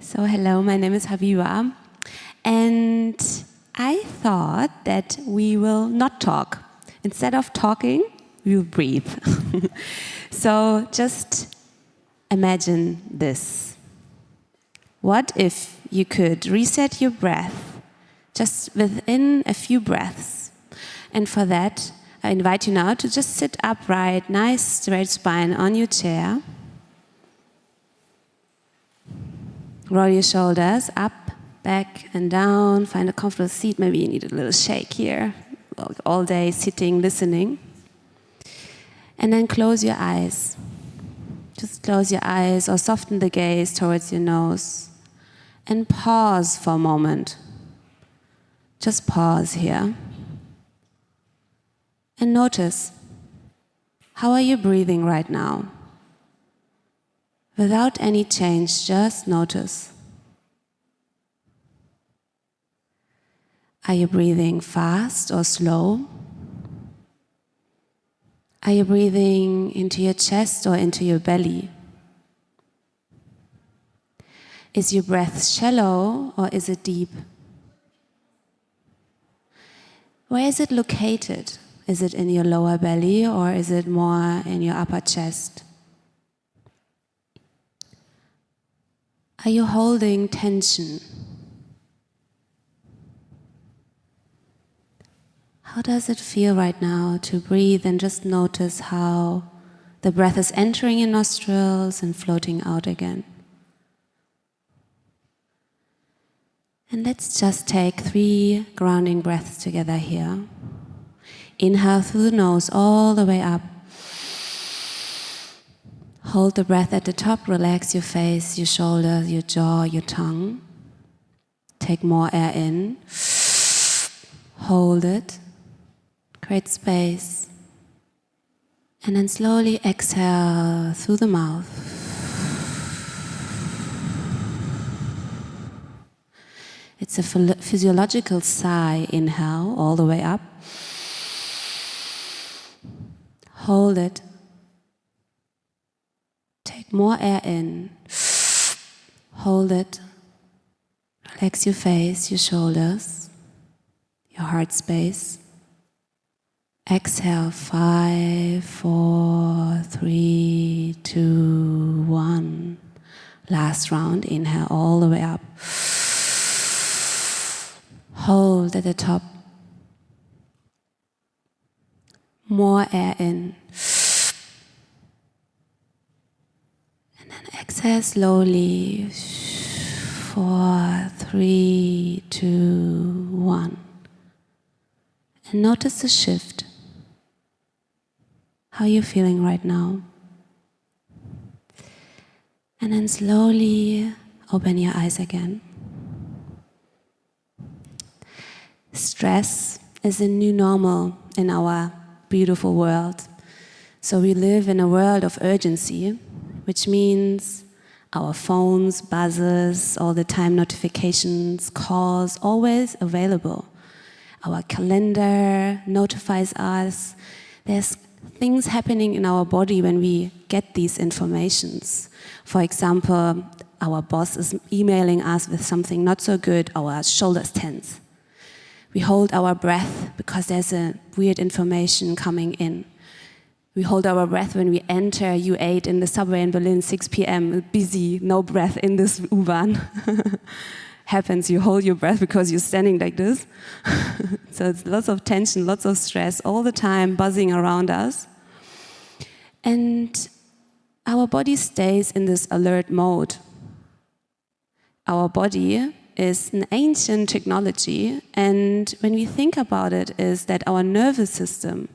So hello, my name is Habiba, and I thought that we will not talk. Instead of talking, we will breathe. So just imagine this. What if you could reset your breath just within a few breaths? And for that, I invite you now to just sit upright, nice straight spine on your chair. Roll your shoulders up, back and down. Find a comfortable seat. Maybe you need a little shake here. All day sitting, listening. And then close your eyes. Just close your eyes or soften the gaze towards your nose. And pause for a moment. Just pause here. And notice, how are you breathing right now? Without any change, just notice. Are you breathing fast or slow? Are you breathing into your chest or into your belly? Is your breath shallow or is it deep? Where is it located? Is it in your lower belly or is it more in your upper chest? Are you holding tension? How does it feel right now to breathe and just notice how the breath is entering your nostrils and floating out again? And let's just take 3 grounding breaths together here. Inhale through the nose all the way up. Hold the breath at the top, relax your face, your shoulders, your jaw, your tongue. Take more air in. Hold it. Create space. And then slowly exhale through the mouth. It's a physiological sigh. Inhale all the way up. Hold it. Take more air in. Hold it. Relax your face, your shoulders, your heart space. Exhale, 5, 4, 3, 2, 1. Last round, inhale all the way up. Hold at the top. More air in. Exhale slowly. 4, 3, 2, 1. And notice the shift. How are you feeling right now? And then slowly open your eyes again. Stress is a new normal in our beautiful world. So we live in a world of urgency, which means our phones, buzzes, all the time notifications, calls, always available. Our calendar notifies us. There's things happening in our body when we get these informations. For example, our boss is emailing us with something not so good, our shoulders tense. We hold our breath because there's a weird information coming in. We hold our breath when we enter U8 in the subway in Berlin, 6 p.m., busy, no breath in this U-Bahn. Happens, you hold your breath because you're standing like this. So it's lots of tension, lots of stress, all the time buzzing around us. And our body stays in this alert mode. Our body is an ancient technology, and when we think about it, is that our nervous system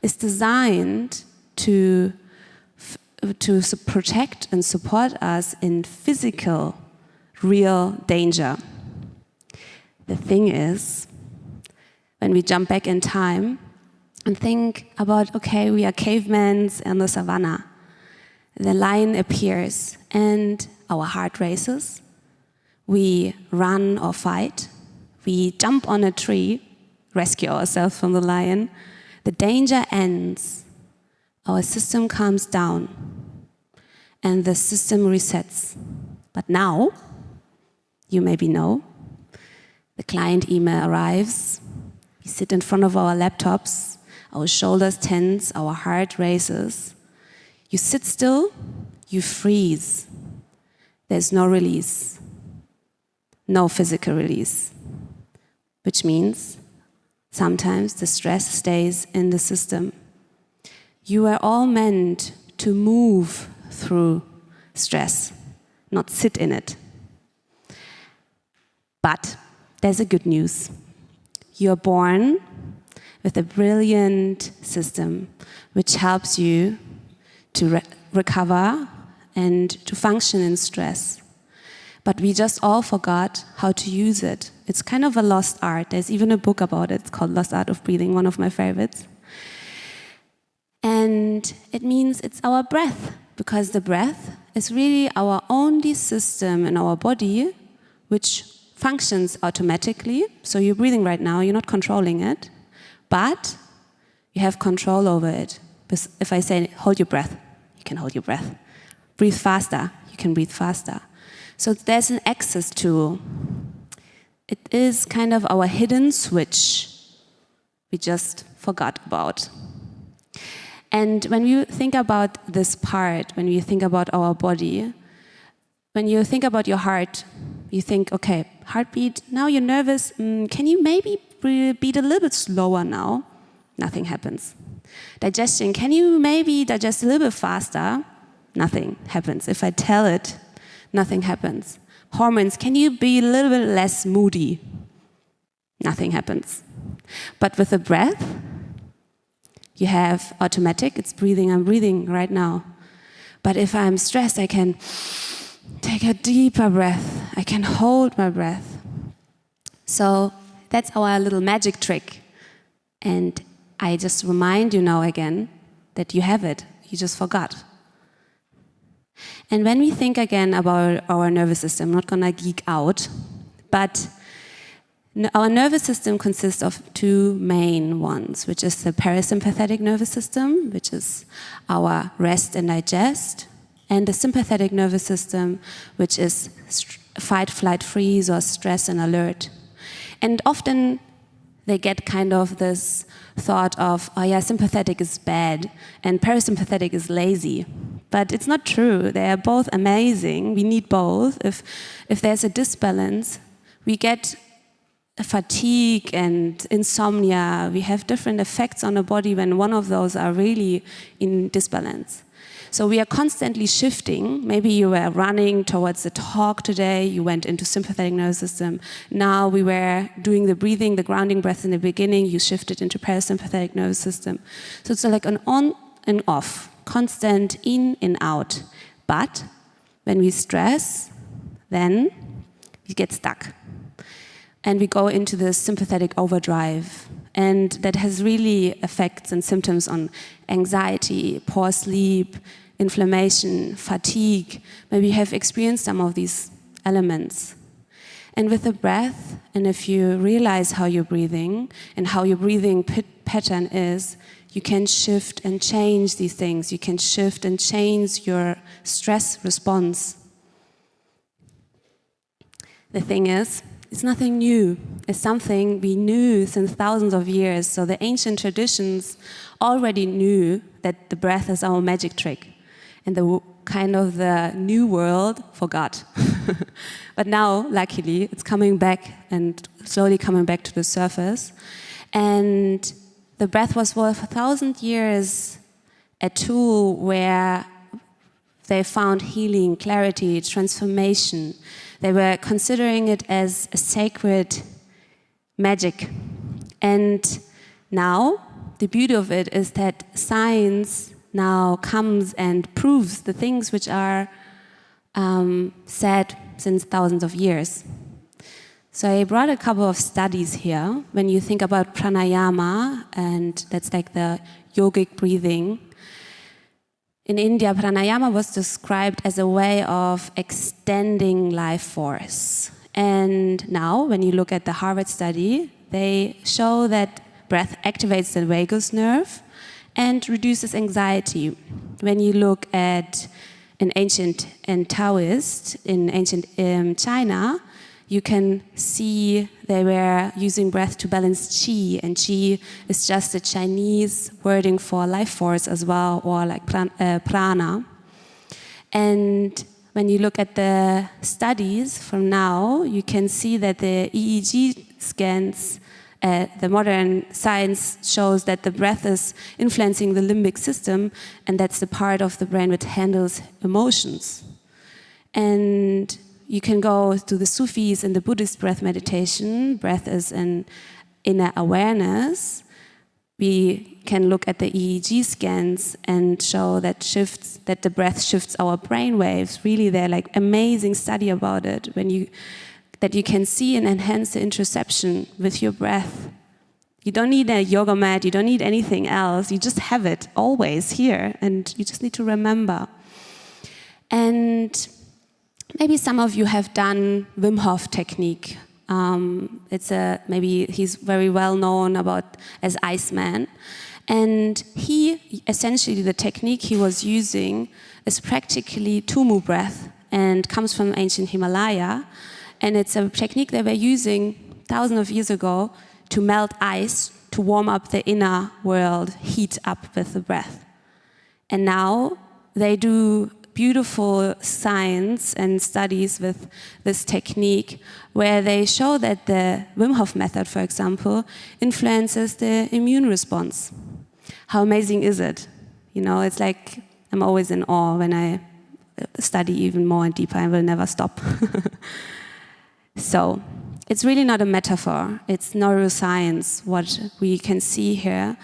is designed to protect and support us in physical, real danger. The thing is, when we jump back in time and think about, okay, we are cavemen in the savannah. The lion appears and our heart races. We run or fight. We jump on a tree, rescue ourselves from the lion. The danger ends. Our system calms down and the system resets. But now you maybe know. The client email arrives. We sit in front of our laptops. Our shoulders tense, our heart races. You sit still, you freeze. There's no release, no physical release, which means sometimes the stress stays in the system. You are all meant to move through stress, not sit in it. But there's a good news. You're born with a brilliant system which helps you to recover and to function in stress. But we just all forgot how to use it. It's kind of a lost art. There's even a book about it. It's called Lost Art of Breathing, one of my favorites. And it means it's our breath, because the breath is really our only system in our body which functions automatically. So you're breathing right now, you're not controlling it, but you have control over it. If I say, hold your breath, you can hold your breath. Breathe faster, you can breathe faster. So there's an access tool. It is kind of our hidden switch we just forgot about. And when you think about this part, when you think about our body, when you think about your heart, you think, okay, heartbeat, now you're nervous, can you maybe beat a little bit slower now? Nothing happens. Digestion, can you maybe digest a little bit faster? Nothing happens. If I tell it, nothing happens. Hormones, can you be a little bit less moody? Nothing happens. But with the breath, you have automatic, it's breathing, I'm breathing right now. But if I'm stressed, I can take a deeper breath. I can hold my breath. So that's our little magic trick. And I just remind you now again that you have it. You just forgot. And when we think again about our nervous system, I'm not gonna geek out, but our nervous system consists of two main ones, which is the parasympathetic nervous system, which is our rest and digest, and the sympathetic nervous system, which is fight, flight, freeze, or stress and alert. And often they get kind of this thought of, oh yeah, sympathetic is bad and parasympathetic is lazy. But it's not true. They are both amazing. We need both. If there's a disbalance, we get fatigue and insomnia. We have different effects on the body when one of those are really in disbalance. So we are constantly shifting. Maybe you were running towards the talk today, you went into sympathetic nervous system. Now we were doing the breathing, the grounding breath in the beginning, you shifted into parasympathetic nervous system. So it's like an on and off, constant in and out. But when we stress, then we get stuck. And we go into the sympathetic overdrive. And that has really effects and symptoms on anxiety, poor sleep, inflammation, fatigue. Maybe you have experienced some of these elements. And with the breath, and if you realize how you're breathing and how your breathing pattern is, you can shift and change these things. You can shift and change your stress response. The thing is, it's nothing new. It's something we knew since thousands of years. So the ancient traditions already knew that the breath is our magic trick. And the new world forgot. But now, luckily, it's coming back and slowly coming back to the surface. And the breath was for 1,000 years a tool where they found healing, clarity, transformation. They were considering it as a sacred magic. And now, the beauty of it is that science now comes and proves the things which are said since thousands of years. So I brought a couple of studies here. When you think about pranayama, and that's like the yogic breathing, in India, pranayama was described as a way of extending life force. And now, when you look at the Harvard study, they show that breath activates the vagus nerve and reduces anxiety. When you look at an ancient and Taoist in ancient China, you can see they were using breath to balance qi, and qi is just a Chinese wording for life force as well, or like prana. And when you look at the studies from now, you can see that the EEG scans, the modern science shows that the breath is influencing the limbic system, and that's the part of the brain which handles emotions. And you can go to the Sufis and the Buddhist breath meditation. Breath is an inner awareness. We can look at the EEG scans and show that the breath shifts our brain waves. Really, they're like amazing study about it. That you can see and enhance the interoception with your breath. You don't need a yoga mat, you don't need anything else. You just have it always here, and you just need to remember. And maybe some of you have done Wim Hof technique. Maybe he's very well known as Iceman. And essentially the technique he was using is practically Tumu breath and comes from ancient Himalaya. And it's a technique they were using thousands of years ago to melt ice, to warm up the inner world, heat up with the breath. And now they do beautiful science and studies with this technique where they show that the Wim Hof method, for example, influences the immune response. How amazing is it? You know, it's like I'm always in awe when I study even more and deeper. I will never stop. So it's really not a metaphor. It's neuroscience, what we can see here.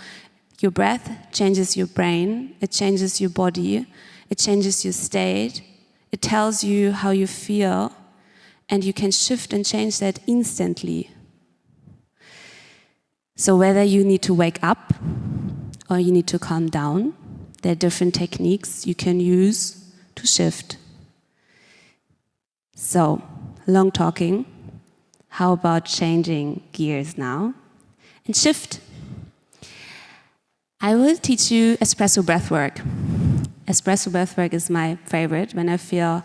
Your breath changes your brain. It changes your body. It changes your state. It tells you how you feel. And you can shift and change that instantly. So whether you need to wake up or you need to calm down, there are different techniques you can use to shift. So, long talking. How about changing gears now and shift? I will teach you espresso breathwork. Espresso breathwork is my favorite. When I feel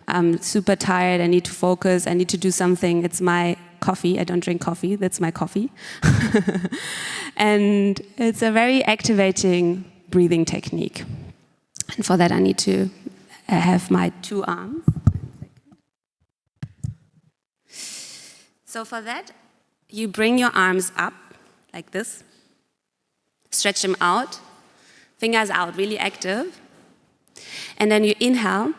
I'm super tired, I need to focus, I need to do something, it's my coffee. I don't drink coffee, that's my coffee. And it's a very activating breathing technique. And for that I need to have my two arms. So for that, you bring your arms up like this, stretch them out, fingers out, really active. And then you inhale,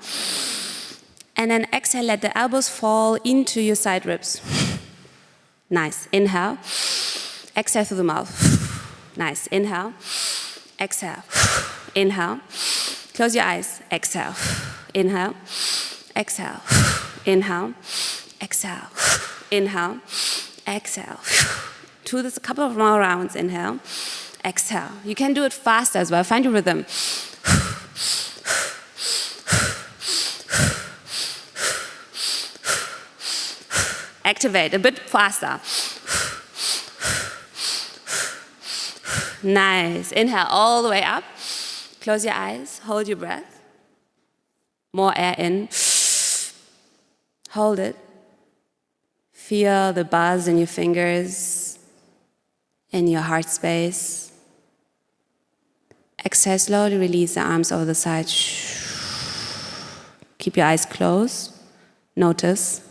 and then exhale, let the elbows fall into your side ribs. Nice, inhale, exhale through the mouth. Nice, inhale, exhale, inhale. Close your eyes, exhale, inhale, exhale, inhale, exhale, inhale, exhale. Do this a couple of more rounds, inhale, exhale. You can do it faster as well, find your rhythm. Activate a bit faster. Nice. Inhale all the way up. Close your eyes. Hold your breath. More air in. Hold it. Feel the buzz in your fingers, in your heart space. Exhale, slowly release the arms over the side. Keep your eyes closed. Notice.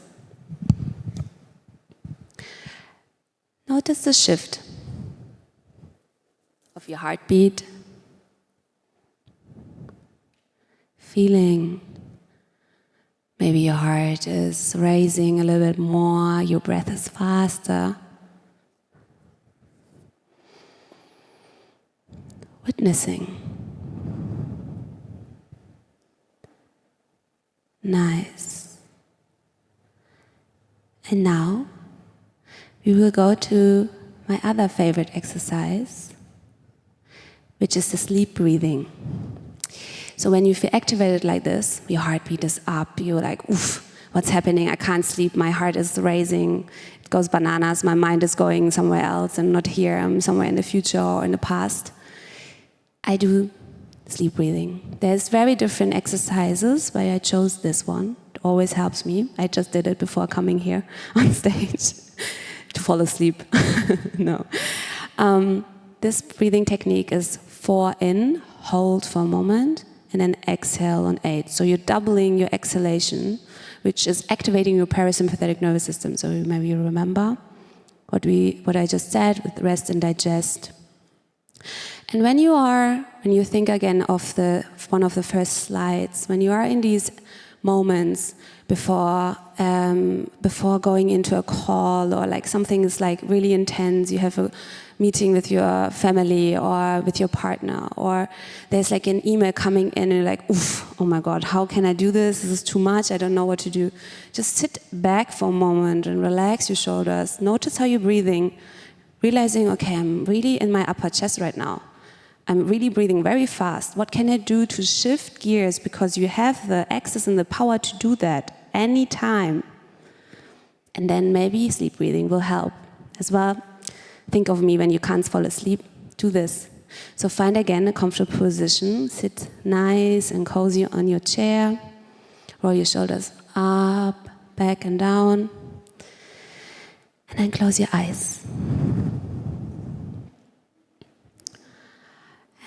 Notice the shift of your heartbeat. Feeling maybe your heart is raising a little bit more, your breath is faster. Witnessing. Nice. And now we will go to my other favorite exercise, which is the sleep breathing. So when you feel activated like this, your heartbeat is up, you're like, oof, what's happening? I can't sleep, my heart is racing, it goes bananas, my mind is going somewhere else, I'm not here, I'm somewhere in the future or in the past. I do sleep breathing. There's very different exercises, but I chose this one. It always helps me. I just did it before coming here on stage to fall asleep. No. This breathing technique is 4 in, hold for a moment, and then exhale on 8. So you're doubling your exhalation, which is activating your parasympathetic nervous system. So maybe you remember what I just said with rest and digest. And when you think again of one of the first slides, when you are in these moments before going into a call, or like something is like really intense, you have a meeting with your family or with your partner, or there's like an email coming in and you're like, oof, oh my God, how can I do this? This is too much, I don't know what to do. Just sit back for a moment and relax your shoulders. Notice how you're breathing, realizing, okay, I'm really in my upper chest right now. I'm really breathing very fast. What can I do to shift gears? Because you have the access and the power to do that anytime. And then maybe sleep breathing will help as well. Think of me when you can't fall asleep. Do this. So find again a comfortable position. Sit nice and cozy on your chair. Roll your shoulders up, back and down. And then close your eyes.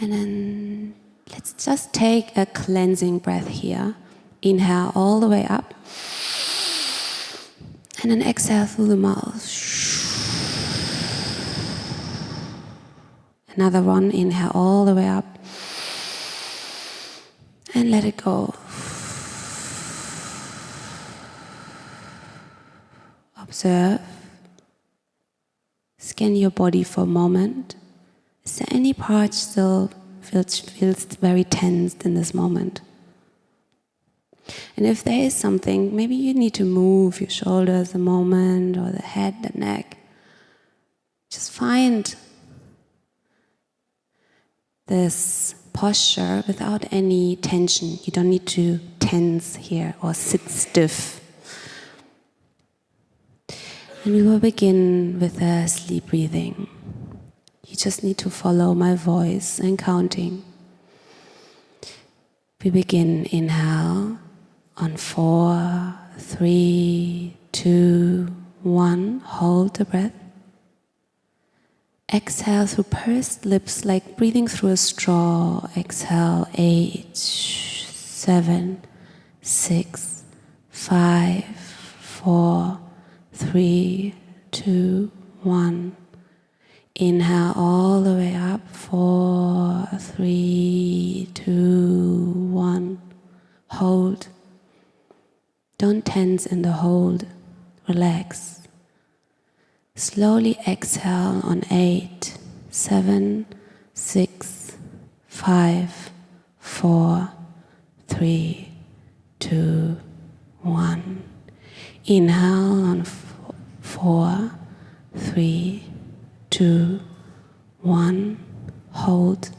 And then let's just take a cleansing breath here. Inhale all the way up. And then exhale through the mouth. Another one, inhale all the way up. And let it go. Observe. Scan your body for a moment. Is there any part still feels very tensed in this moment? And if there is something, maybe you need to move your shoulders a moment, or the head, the neck. Just find this posture without any tension. You don't need to tense here or sit stiff. And we will begin with a sleep breathing. You just need to follow my voice and counting. We begin, inhale on 4, 3, 2, 1. Hold the breath. Exhale through pursed lips, like breathing through a straw. Exhale, 8, 7, 6, 5, 4, 3, 2, 1. Inhale all the way up. 4, 3, 2, 1. Hold. Don't tense in the hold. Relax. Slowly exhale on 8, 7, 6, 5, 4, 3, 2, 1. Inhale on 4, 3, 2, 1. Hold.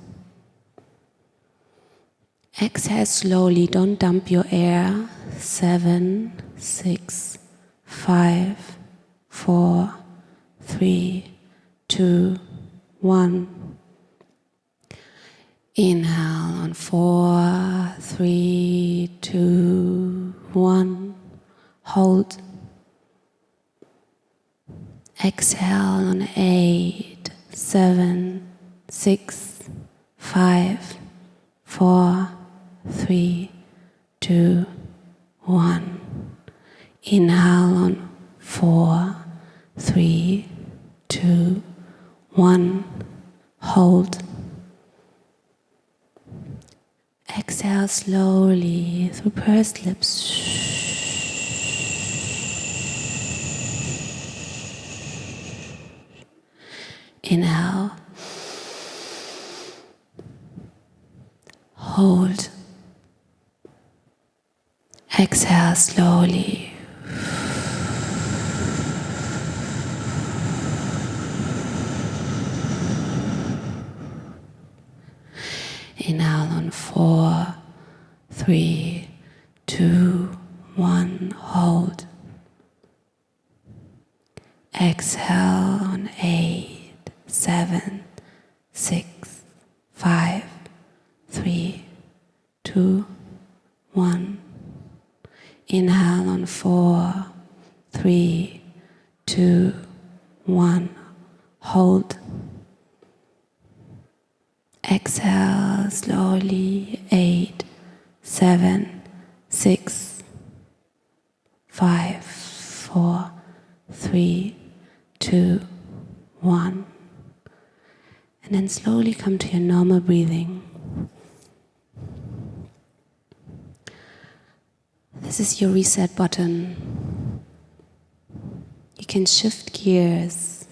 Exhale slowly, don't dump your air. 7, 6, 5, 4, 3, 2, 1. Inhale on 4, 3, 2, 1. Hold. Exhale on 8, 7, 6, 5, 4, 3, 2, 1. Inhale on 4, 3, 2, 1. Hold. Exhale slowly through pursed lips. Inhale. Hold. Exhale slowly. Inhale on 4, 3, 2, 1. Hold. Exhale on 8, 7, 6, 5, 3, 2, 1. Inhale 4, 3, 2, 1. Hold. Exhale slowly. 8, 7, 6, 5, 4, 3, 2, 1. And then slowly come to your normal breathing. This is your reset button. You can shift gears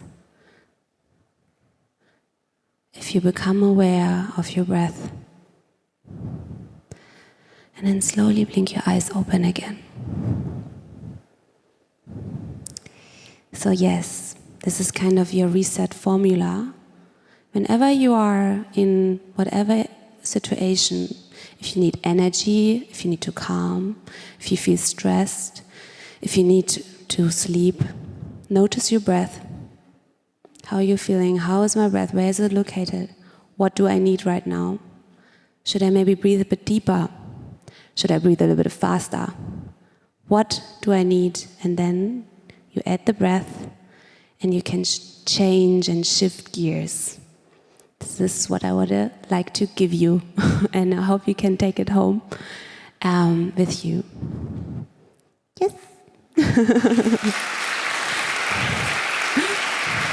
if you become aware of your breath. And then slowly blink your eyes open again. So yes, this is kind of your reset formula. Whenever you are in whatever situation, if you need energy, if you need to calm, if you feel stressed, if you need to sleep, notice your breath. How are you feeling? How is my breath? Where is it located? What do I need right now? Should I maybe breathe a bit deeper? Should I breathe a little bit faster? What do I need? And then you add the breath and you can change and shift gears. This is what I would like to give you, and I hope you can take it home with you. Yes.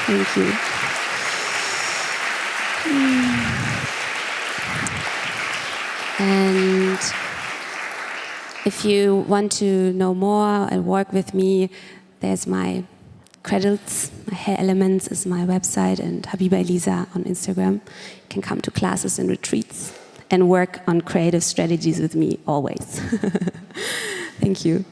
Thank you. And if you want to know more and work with me, there's my credits, my hair elements is my website, and Habiba Elisa on Instagram. You can come to classes and retreats and work on creative strategies with me always. Thank you.